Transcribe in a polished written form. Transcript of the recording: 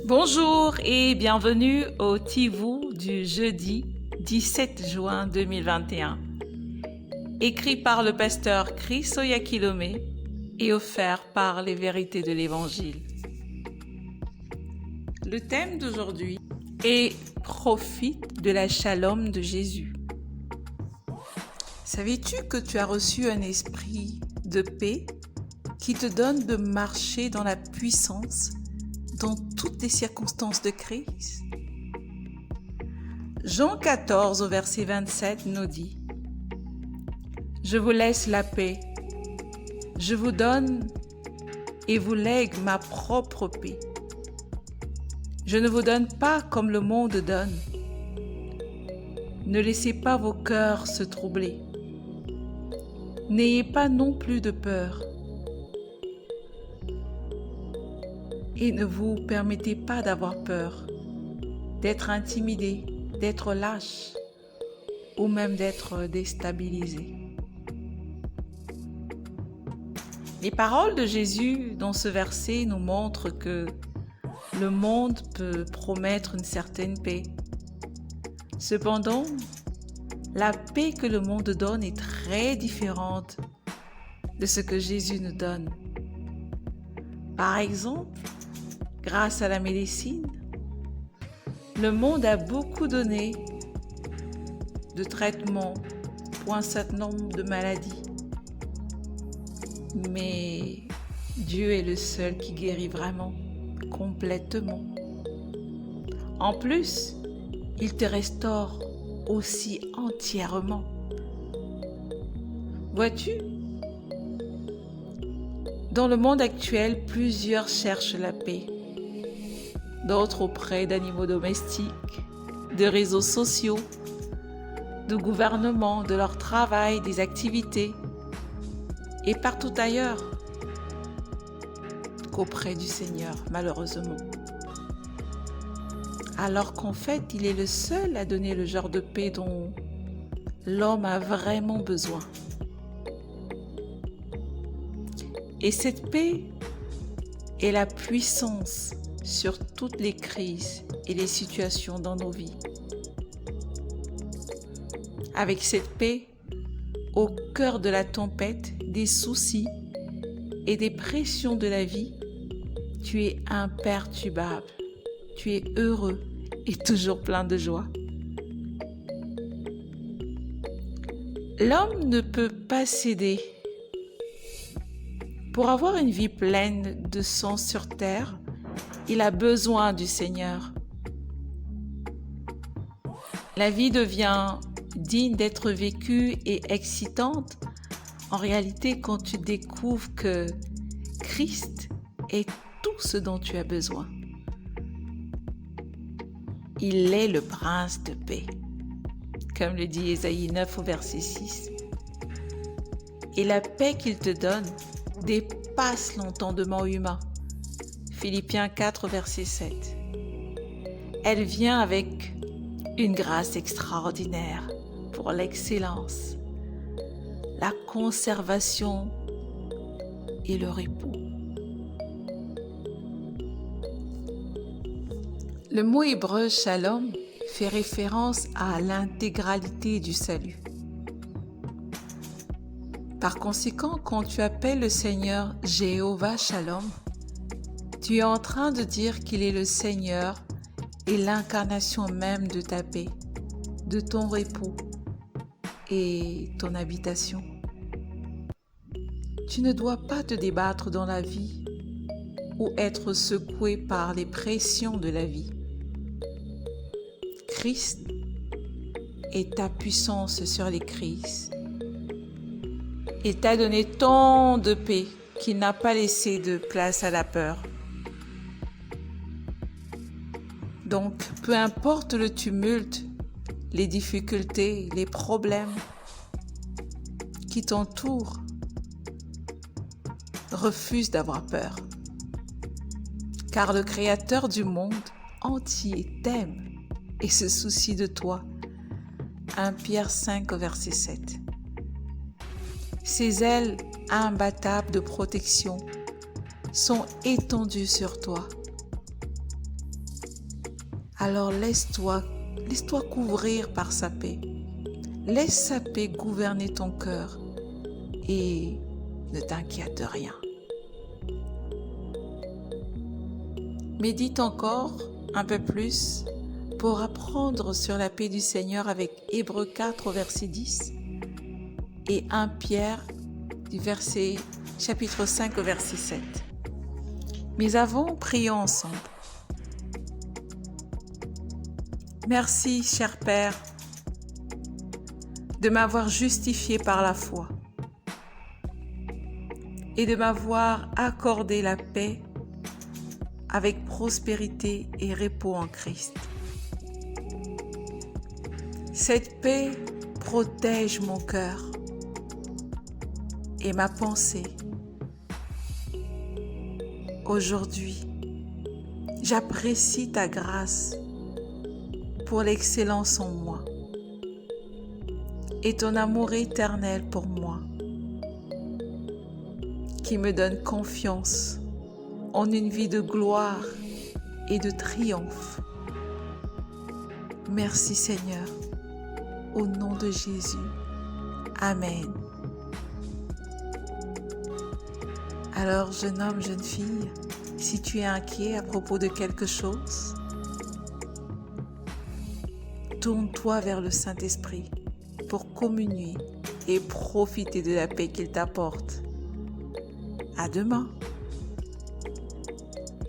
Bonjour et bienvenue au Tivou du jeudi 17 juin 2021, écrit par le pasteur Chris Oyakilome et offert par les vérités de l'Évangile. Le thème d'aujourd'hui est « Profite de la shalom de Jésus ». Savais-tu que tu as reçu un esprit de paix qui te donne de marcher dans la puissance dans toutes les circonstances de crise? Jean 14 au verset 27 nous dit: Je vous laisse la paix, je vous donne et vous lègue ma propre paix. Je ne vous donne pas comme le monde donne. Ne laissez pas vos cœurs se troubler. N'ayez pas non plus de peur. Et ne vous permettez pas d'avoir peur, d'être intimidé, d'être lâche ou même d'être déstabilisé. Les paroles de Jésus dans ce verset nous montrent que le monde peut promettre une certaine paix. Cependant, la paix que le monde donne est très différente de ce que Jésus nous donne. Par exemple, grâce à la médecine, le monde a beaucoup donné de traitements pour un certain nombre de maladies. Mais Dieu est le seul qui guérit vraiment, complètement. En plus, il te restaure aussi entièrement. Vois-tu, dans le monde actuel, plusieurs cherchent la paix. D'autres auprès d'animaux domestiques, de réseaux sociaux, de gouvernements, de leur travail, des activités, et partout ailleurs qu'auprès du Seigneur, malheureusement. Alors qu'en fait, il est le seul à donner le genre de paix dont l'homme a vraiment besoin. Et cette paix est la puissance sur toutes les crises et les situations dans nos vies. Avec cette paix, au cœur de la tempête, des soucis et des pressions de la vie, tu es imperturbable, tu es heureux et toujours plein de joie. L'homme ne peut pas céder. Pour avoir une vie pleine de sens sur terre, il a besoin du Seigneur. La vie devient digne d'être vécue et excitante en réalité quand tu découvres que Christ est tout ce dont tu as besoin. Il est le prince de paix, comme le dit Ésaïe 9 au verset 6. Et la paix qu'il te donne dépasse l'entendement humain. Philippiens 4, verset 7. Elle vient avec une grâce extraordinaire pour l'excellence, la conservation et le repos. Le mot hébreu shalom fait référence à l'intégralité du salut. Par conséquent, quand tu appelles le Seigneur Jéhovah Shalom, tu es en train de dire qu'il est le Seigneur et l'incarnation même de ta paix, de ton repos et ton habitation. Tu ne dois pas te débattre dans la vie ou être secoué par les pressions de la vie. Christ est ta puissance sur les crises. Il t'a donné tant de paix qu'il n'a pas laissé de place à la peur. Donc, peu importe le tumulte, les difficultés, les problèmes qui t'entourent, refuse d'avoir peur. Car le Créateur du monde entier t'aime et se soucie de toi. 1 Pierre 5, verset 7. Ses ailes imbattables de protection sont étendues sur toi. Alors laisse-toi couvrir par sa paix. Laisse sa paix gouverner ton cœur et ne t'inquiète de rien. Médite encore un peu plus pour apprendre sur la paix du Seigneur avec Hébreux 4 au verset 10 et 1 Pierre du chapitre 5 au verset 7. Mais avant, prions ensemble. Merci, cher Père, de m'avoir justifié par la foi et de m'avoir accordé la paix avec prospérité et repos en Christ. Cette paix protège mon cœur et ma pensée. Aujourd'hui, j'apprécie ta grâce pour l'excellence en moi et ton amour éternel pour moi qui me donne confiance en une vie de gloire et de triomphe. Merci Seigneur, au nom de Jésus. Amen. Alors, jeune homme, jeune fille, si tu es inquiet à propos de quelque chose, tourne-toi vers le Saint-Esprit pour communier et profiter de la paix qu'il t'apporte. À demain.